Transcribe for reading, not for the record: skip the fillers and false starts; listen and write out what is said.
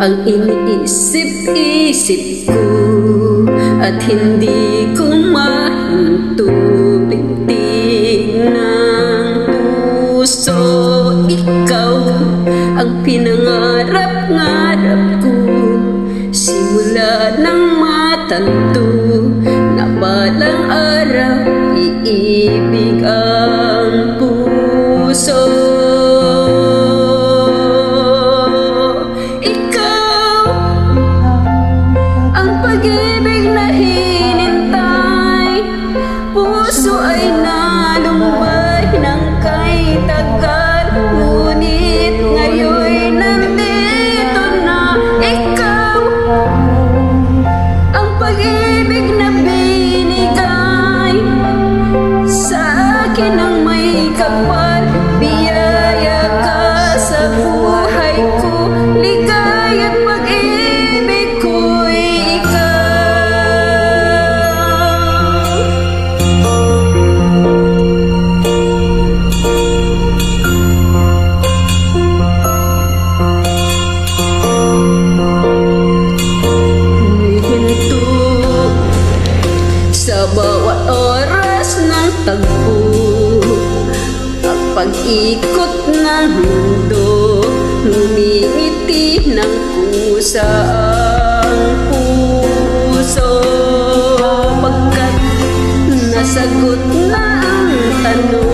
ang iniisip-isip ko at hindi ko mahinto. Pintig ng puso, ikaw ang pinangarap-ngarap ko. Simula ng matanto na balang araw iibig ang puso. Pag-ibig na hinintay, puso ay nalumbay ng kay tagal. Ngunit ngayon'y nandito na ikaw, ang pag-ibig na binigay sa akin ang may kapal. Biyaya ka sa buhay ko, ligaya at pag-ibig ko'y sa bawat oras ng tagpo, at pag-ikot ng mundo, ngumingiti ng kusa ang puso. Pagkat nasagot na ang tanong,